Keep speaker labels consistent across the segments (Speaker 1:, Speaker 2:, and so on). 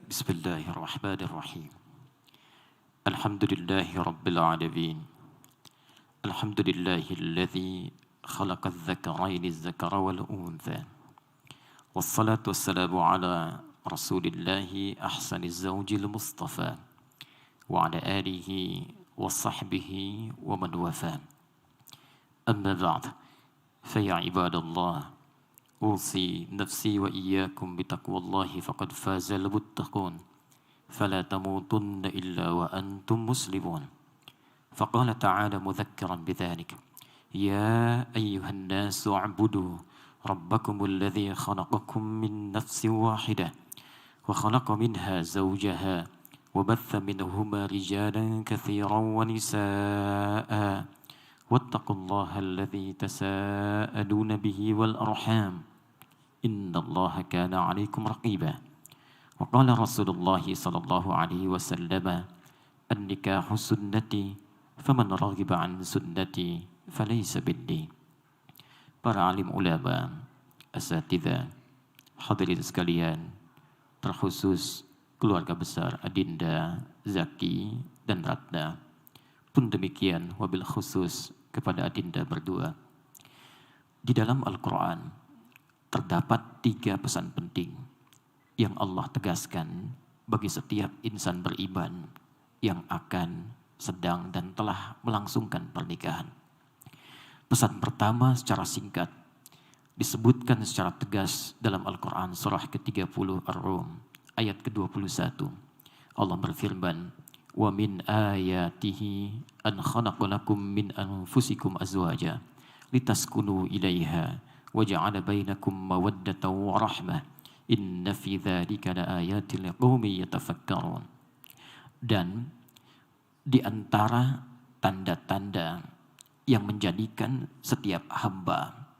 Speaker 1: Bismillahirrahmanirrahim. Alhamdulillahi Rabbil Alamin. Alhamdulillahilladzi khalaqal dzakaraini dzakara wal untha. Wassalatu wassalamu ala Rasulillahi ahsaniz zawjil Mustafa wa ala alihi wa sahbihi wa man wafa. Amma ba'd. Fa ya ibadallah, أوصي نفسي وإياكم بتقوى الله فقد فاز المتقون فلا تموتن إلا وأنتم مسلمون. فقال تعالى مذكرا بذلك: يا أيها الناس اعبدوا ربكم الذي خلقكم من نفس واحدة وخلق منها زوجها وبث منهما رجالا كثيرا ونساء واتقوا الله الذي تساءلون به والأرحام إن الله كان عليكم رقيبا. وقال رسول الله صلى الله عليه وسلم: النكاح سنتي فمن رغب عن سنتي فليس مني. Para alim ulama, asatidzah, hadirin sekalian, terkhusus keluarga besar Adinda, Zaki, dan Ratna, pun demikian wabil khusus kepada Adinda berdua. Di dalam Al-Quran terdapat 3 pesan penting yang Allah tegaskan bagi setiap insan beriman yang akan, sedang, dan telah melangsungkan pernikahan. Pesan pertama secara singkat disebutkan secara tegas dalam Al-Quran surah ke-30 Ar-Rum ayat ke-21. Allah berfirman: wa min ayatihi an khalaqalakum min anfusikum azwaja litaskunu ilaiha wa ja'ala bainakum mawaddatan wa rahmah inna fi dzalika laayatin liqaumin yatafakkarun. Dan di antara tanda-tanda yang menjadikan setiap hamba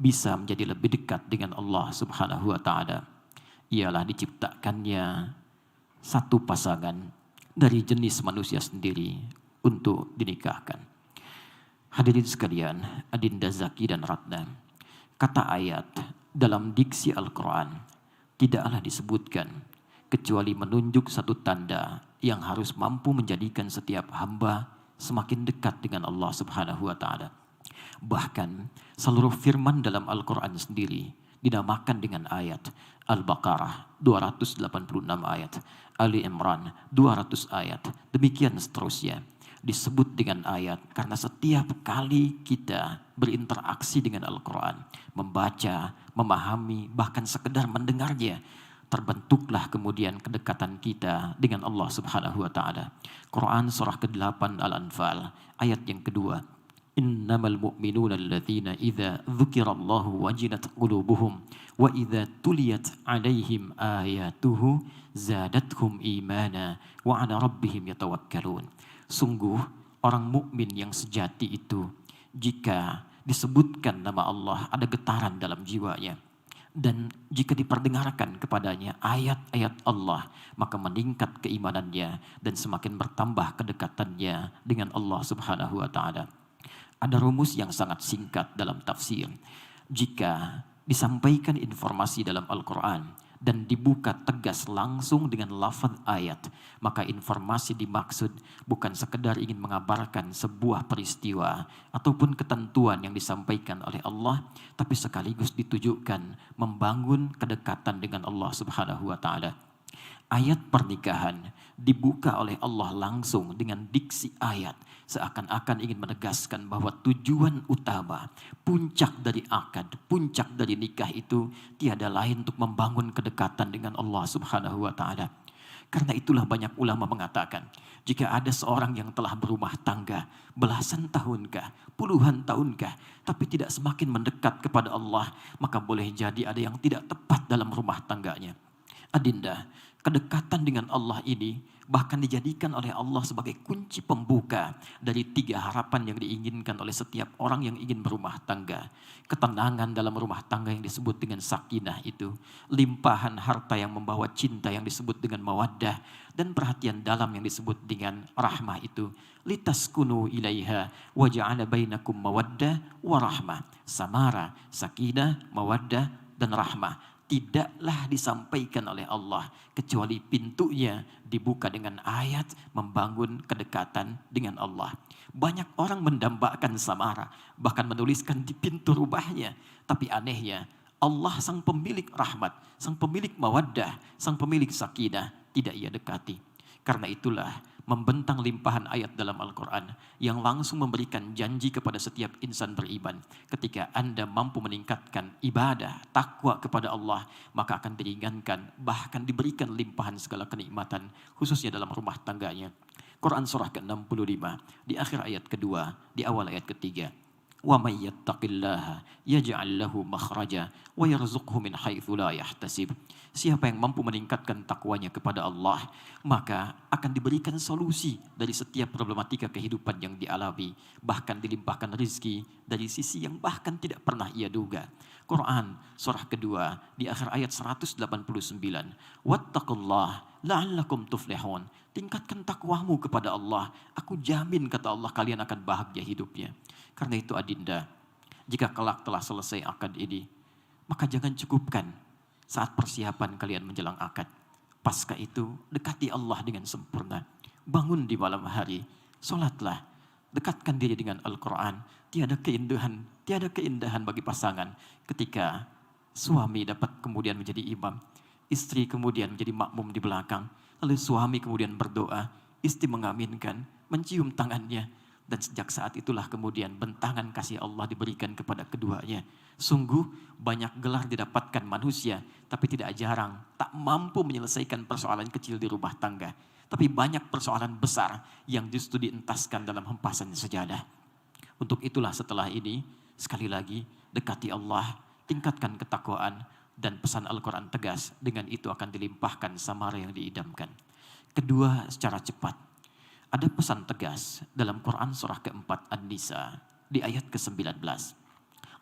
Speaker 1: bisa menjadi lebih dekat dengan Allah Subhanahu wa taala ialah diciptakannya satu pasangan dari jenis manusia sendiri untuk dinikahkan. Hadirin sekalian, Adinda, Zaki, dan Ratna, kata ayat dalam diksi Al-Quran tidaklah disebutkan kecuali menunjuk satu tanda yang harus mampu menjadikan setiap hamba semakin dekat dengan Allah Subhanahu wa taala. Bahkan seluruh firman dalam Al-Quran sendiri dinamakan dengan ayat. Al-Baqarah 286 ayat, Ali Imran 200 ayat, demikian seterusnya disebut dengan ayat karena setiap kali kita berinteraksi dengan Al-Quran, membaca, memahami, bahkan sekedar mendengarnya, terbentuklah kemudian kedekatan kita dengan Allah Subhanahu wa taala. Quran surah ke-8 Al-Anfal ayat yang kedua: innamal mu'minuna alladzina idza dzukirallahu wajilat qulubuhum wa idza tuliyat alaihim ayatuhu zadathum imana wa ala rabbihim yatawakkalun. Sungguh orang mukmin yang sejati itu jika disebutkan nama Allah ada getaran dalam jiwanya, dan jika diperdengarkan kepadanya ayat-ayat Allah maka meningkat keimanannya dan semakin bertambah kedekatannya dengan Allah Subhanahu wa taala. Ada rumus yang sangat singkat dalam tafsir. Jika disampaikan informasi dalam Al-Quran dan dibuka tegas langsung dengan lafaz ayat, maka informasi dimaksud bukan sekedar ingin mengabarkan sebuah peristiwa ataupun ketentuan yang disampaikan oleh Allah, tapi sekaligus ditujukan membangun kedekatan dengan Allah Subhanahu wa taala. Ayat pernikahan dibuka oleh Allah langsung dengan diksi ayat, seakan-akan ingin menegaskan bahwa tujuan utama, puncak dari akad, puncak dari nikah itu tiada lain untuk membangun kedekatan dengan Allah Subhanahu wa taala. Karena itulah banyak ulama mengatakan, jika ada seorang yang telah berumah tangga belasan tahunkah, puluhan tahunkah, tapi tidak semakin mendekat kepada Allah, maka boleh jadi ada yang tidak tepat dalam rumah tangganya. Adinda, kedekatan dengan Allah ini bahkan dijadikan oleh Allah sebagai kunci pembuka dari 3 harapan yang diinginkan oleh setiap orang yang ingin berumah tangga. Ketenangan dalam rumah tangga yang disebut dengan sakinah itu, limpahan harta yang membawa cinta yang disebut dengan mawaddah, dan perhatian dalam yang disebut dengan rahmah itu. Litaskunu ilaiha wa ja'ala bainakum mawaddah wa rahmah. Samara, sakinah, mawaddah, dan rahmah. tidaklah disampaikan oleh Allah kecuali pintunya dibuka dengan ayat membangun kedekatan dengan Allah. Banyak orang mendambakan samara, bahkan menuliskan di pintu rumahnya. Tapi anehnya, Allah sang pemilik rahmat, sang pemilik mawaddah, sang pemilik sakinah tidak ia dekati. Karena itulah membentang limpahan ayat dalam Al-Quran yang langsung memberikan janji kepada setiap insan beriman. Ketika Anda mampu meningkatkan ibadah, takwa kepada Allah, maka akan diringankan, bahkan diberikan limpahan segala kenikmatan, khususnya dalam rumah tangganya. Quran surah ke-65, di akhir ayat kedua, di awal ayat ketiga. وَمَنْ يَتَّقِ اللَّهَ يَجْعَلْ لَهُ مَخْرَجًا وَيَرْزُقْهُ مِنْ حَيْثُ لَا يَحْتَسِبُ. Siapa yang mampu meningkatkan takwanya kepada Allah, maka akan diberikan solusi dari setiap problematika kehidupan yang dialami, bahkan dilimpahkan rezeki dari sisi yang bahkan tidak pernah ia duga. Quran surah kedua di akhir ayat 189. Wattaqullah la'allakum tuflihun. Tingkatkan takwamu kepada Allah, aku jamin kata Allah kalian akan bahagia hidupnya. Karena itu adinda, jika kelak telah selesai akad ini, maka jangan cukupkan saat persiapan kalian menjelang akad. Pasca itu dekati Allah dengan sempurna. Bangun di malam hari, sholatlah, dekatkan diri dengan Al-Quran. Tiada keindahan bagi pasangan ketika suami dapat kemudian menjadi imam, istri kemudian menjadi makmum di belakang, lalu suami kemudian berdoa, istri mengaminkan, mencium tangannya. Dan sejak saat itulah kemudian bentangan kasih Allah diberikan kepada keduanya. Sungguh banyak gelar didapatkan manusia, tapi tidak jarang tak mampu menyelesaikan persoalan kecil di rumah tangga. Tapi banyak persoalan besar yang justru dientaskan dalam hempasan sejadah. Untuk itulah setelah ini, sekali lagi dekati Allah, tingkatkan ketakwaan, dan pesan Al-Quran tegas, dengan itu akan dilimpahkan samara yang diidamkan. Kedua, secara cepat. Ada pesan tegas dalam Quran surah keempat An-Nisa di ayat ke-19.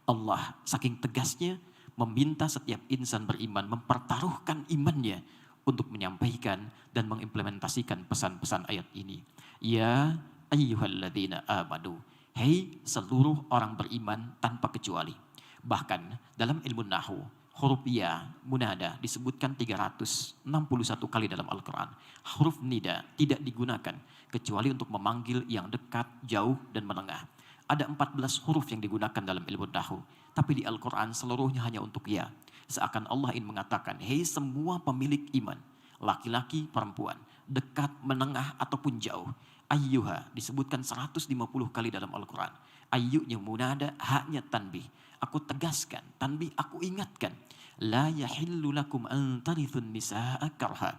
Speaker 1: Allah saking tegasnya meminta setiap insan beriman mempertaruhkan imannya untuk menyampaikan dan mengimplementasikan pesan-pesan ayat ini. Ya ayyuhalladzina amanu. Hei seluruh orang beriman tanpa kecuali. Bahkan dalam ilmu nahu, huruf ya, munada disebutkan 361 kali dalam Al-Quran. Huruf nida tidak digunakan kecuali untuk memanggil yang dekat, jauh, dan menengah. Ada 14 huruf yang digunakan dalam ilmu nahu. Tapi di Al-Quran seluruhnya hanya untuk ya. Seakan Allah ingin mengatakan, hei semua pemilik iman, laki-laki, perempuan, dekat, menengah, ataupun jauh. Ayyuha disebutkan 150 kali dalam Al-Quran. Ayyunya munada, haknya tanbih. Aku tegaskan, tanbih aku ingatkan. La yahillu lakum an tarithun nisa'a karha.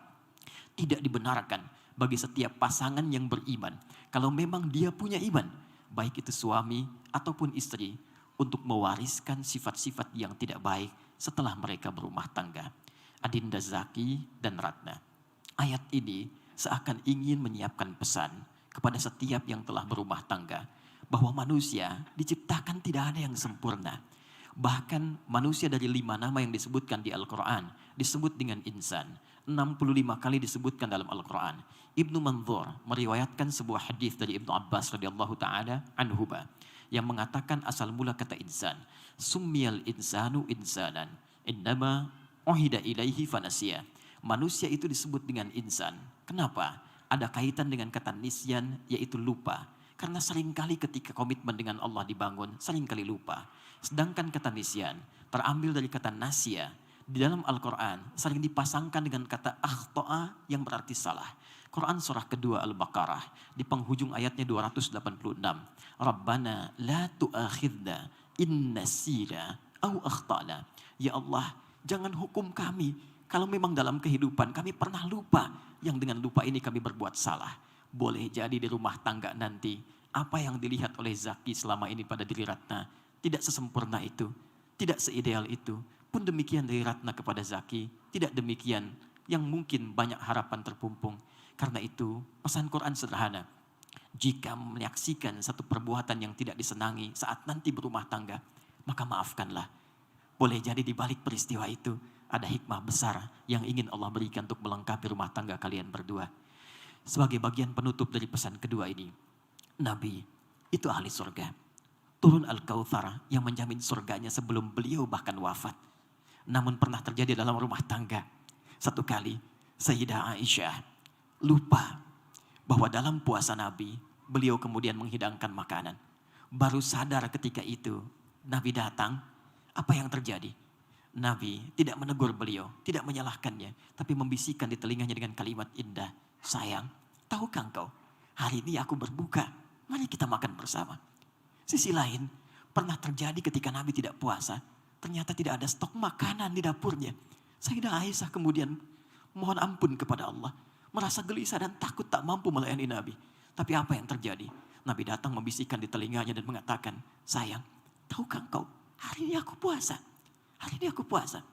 Speaker 1: Tidak dibenarkan bagi setiap pasangan yang beriman, kalau memang dia punya iman, baik itu suami ataupun istri, untuk mewariskan sifat-sifat yang tidak baik setelah mereka berumah tangga. Adinda Zaki dan Ratna, ayat ini seakan ingin menyiapkan pesan kepada setiap yang telah berumah tangga, bahwa manusia diciptakan tidak ada yang sempurna. Bahkan manusia dari 5 nama yang disebutkan di Al-Quran disebut dengan insan. 65 kali disebutkan dalam Al-Quran. Ibnu Manzur meriwayatkan sebuah hadis dari Ibnu Abbas radhiyallahu taala anhuma yang mengatakan asal mula kata insan, summiyal insanu insanan innama uhida ilaihi fanasiya. Manusia itu disebut dengan insan. Kenapa? Ada kaitan dengan kata nisyan, yaitu lupa. Karena seringkali ketika komitmen dengan Allah dibangun, seringkali lupa. Sedangkan kata nisyan terambil dari kata nasya. Di dalam Al-Quran sering dipasangkan dengan kata akhto'a yang berarti salah. Quran surah kedua Al-Baqarah di penghujung ayatnya 286. Rabbana la tu'akhidna in nasina au akhtana. Ya Allah, jangan hukum kami kalau memang dalam kehidupan kami pernah lupa, yang dengan lupa ini kami berbuat salah. Boleh jadi di rumah tangga nanti, apa yang dilihat oleh Zaki selama ini pada diri Ratna tidak sesempurna itu, tidak seideal itu. Pun demikian dari Ratna kepada Zaki, tidak demikian yang mungkin banyak harapan terpumpung. Karena itu pesan Quran sederhana. Jika menyaksikan satu perbuatan yang tidak disenangi saat nanti berumah tangga, maka maafkanlah. Boleh jadi di balik peristiwa itu ada hikmah besar yang ingin Allah berikan untuk melengkapi rumah tangga kalian berdua. Sebagai bagian penutup dari pesan kedua ini, Nabi itu ahli surga. Turun Al-Kautsar yang menjamin surganya sebelum beliau bahkan wafat.
Speaker 2: Namun pernah terjadi dalam rumah tangga. Satu kali Sayyidah Aisyah lupa bahwa dalam puasa Nabi, beliau kemudian menghidangkan makanan. Baru sadar ketika itu Nabi datang, apa yang terjadi? Nabi tidak menegur beliau, tidak menyalahkannya, tapi membisikkan di telinganya dengan kalimat indah, sayang, tahukah engkau, hari ini aku berbuka, mari kita makan bersama. Sisi lain, pernah terjadi ketika Nabi tidak puasa, ternyata tidak ada stok makanan di dapurnya. Sayyidah Aisyah kemudian mohon ampun kepada Allah, merasa gelisah dan takut tak mampu melayani Nabi. Tapi apa yang terjadi? Nabi datang membisikkan di telinganya dan mengatakan, sayang, tahukah engkau, hari ini aku puasa. Hari ini aku puasa.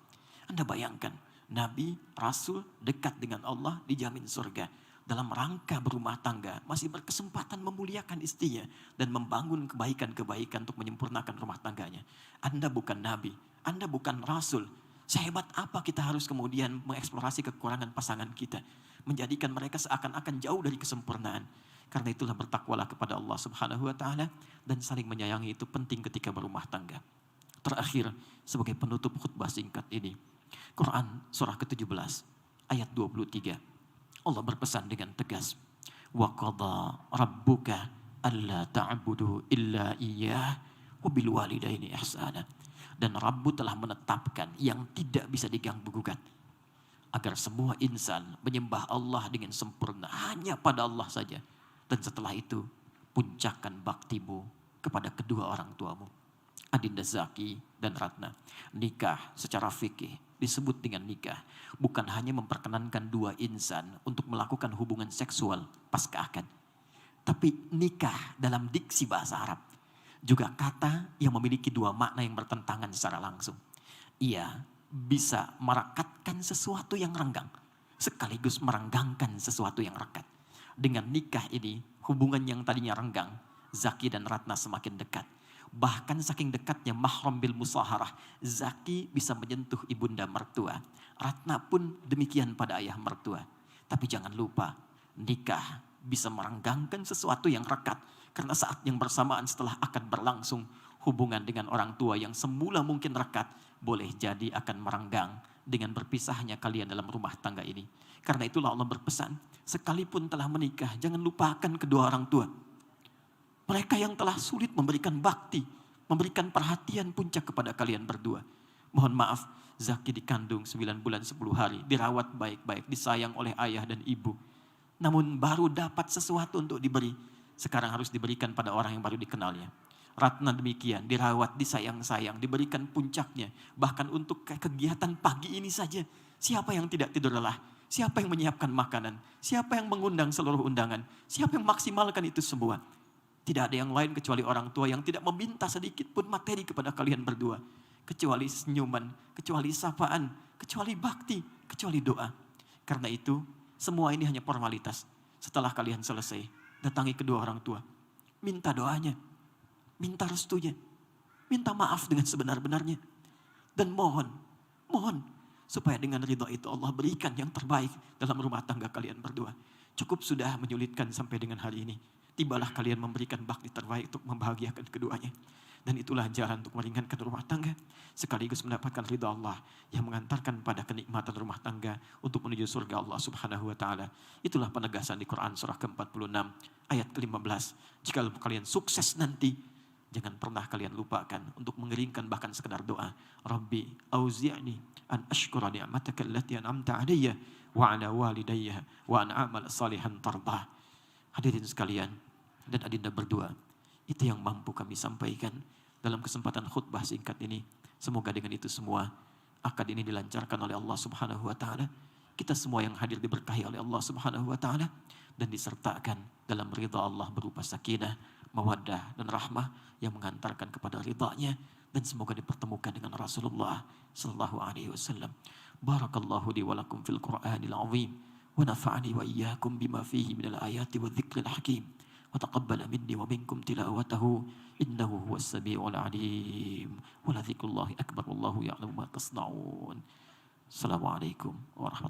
Speaker 2: Anda bayangkan, Nabi, Rasul dekat dengan Allah dijamin surga. Dalam rangka berumah tangga, masih berkesempatan memuliakan istrinya dan membangun kebaikan-kebaikan untuk menyempurnakan rumah tangganya. Anda bukan Nabi, Anda bukan Rasul. Sehebat apa kita harus kemudian mengeksplorasi kekurangan pasangan kita. Menjadikan mereka seakan-akan jauh dari kesempurnaan. Karena itulah bertakwalah kepada Allah Subhanahu wa Ta'ala dan saling menyayangi itu penting ketika berumah tangga. Terakhir, sebagai penutup khutbah singkat ini, Quran surah ke-17 ayat 23. Allah berpesan dengan tegas, wa qadha rabbuka alla ta'budu illa iyyah wa bil walidaini ihsana. Dan Rabbu telah menetapkan yang tidak bisa diganggu gugat, agar semua insan menyembah Allah dengan sempurna hanya pada Allah saja. Dan setelah itu, puncakkan baktimu kepada kedua orang tuamu. Adinda Zaki dan Ratna, nikah secara fikih disebut dengan nikah bukan hanya memperkenankan dua insan untuk melakukan hubungan seksual pasca akad, tapi nikah dalam diksi bahasa Arab juga kata yang memiliki dua makna yang bertentangan secara langsung. Ia bisa merekatkan sesuatu yang renggang sekaligus merenggangkan sesuatu yang rekat. Dengan nikah ini, hubungan yang tadinya renggang, Zaki dan Ratna semakin dekat. Bahkan saking dekatnya mahram bil musaharah, Zaki bisa menyentuh ibunda mertua. Ratna pun demikian pada ayah mertua. Tapi jangan lupa, nikah bisa merenggangkan sesuatu yang rekat. Karena saat yang bersamaan setelah akad berlangsung, hubungan dengan orang tua yang semula mungkin rekat, boleh jadi akan merenggang dengan berpisahnya kalian dalam rumah tangga ini. Karena itulah Allah berpesan, sekalipun telah menikah, jangan lupakan kedua orang tua. Mereka yang telah sulit memberikan bakti, memberikan perhatian puncak kepada kalian berdua. Mohon maaf, Zaki dikandung 9 bulan 10 hari, dirawat baik-baik, disayang oleh ayah dan ibu. Namun baru dapat sesuatu untuk diberi, sekarang harus diberikan pada orang yang baru dikenalnya. Ratna demikian, dirawat, disayang-sayang, diberikan puncaknya. Bahkan untuk kegiatan pagi ini saja, siapa yang tidak tidur lelah? Siapa yang menyiapkan makanan? Siapa yang mengundang seluruh undangan? Siapa yang maksimalkan itu semua? Tidak ada yang lain kecuali orang tua yang tidak meminta sedikit pun materi kepada kalian berdua. Kecuali senyuman, kecuali sapaan, kecuali bakti, kecuali doa. Karena itu, semua ini hanya formalitas. Setelah kalian selesai, datangi kedua orang tua. Minta doanya, minta restunya, minta maaf dengan sebenar-benarnya. Dan mohon supaya dengan ridha itu Allah berikan yang terbaik dalam rumah tangga kalian berdua. Cukup sudah menyulitkan sampai dengan hari ini. Tibalah kalian memberikan bakti terbaik untuk membahagiakan keduanya. Dan itulah jalan untuk meringankan rumah tangga, sekaligus mendapatkan ridha Allah yang mengantarkan pada kenikmatan rumah tangga untuk menuju surga Allah Subhanahu wa Ta'ala. Itulah penegasan di Quran surah ke-46 ayat ke-15. Jika kalian sukses nanti, jangan pernah kalian lupakan untuk mengeringkan bahkan sekedar doa. Rabbi auzi'ni an ashkura ni'mataka allati an'amta 'alayya wa 'ala walidayya wa an a'mal salihan tardah. Hadirin sekalian dan adinda berdua, itu yang mampu kami sampaikan dalam kesempatan khutbah singkat ini. Semoga dengan itu semua akad ini dilancarkan oleh Allah Subhanahu wa Ta'ala. Kita semua yang hadir diberkahi oleh Allah Subhanahu wa Ta'ala dan disertakan dalam ridha Allah berupa sakinah, mawaddah dan rahmah yang mengantarkan kepada ridha-Nya, dan semoga dipertemukan dengan Rasulullah sallallahu alaihi wasallam. Barakallahu li wa lakum fil Qur'anil azim wa nafa'ani wa iyyakum bima fihi minal ayati wa dzikril hakim. وتقبل مني ومنكم تلاوته إنه هو السميع العليم ولذكر الله أكبر والله يعلم ما تصنعون. السلام عليكم ورحمة الله.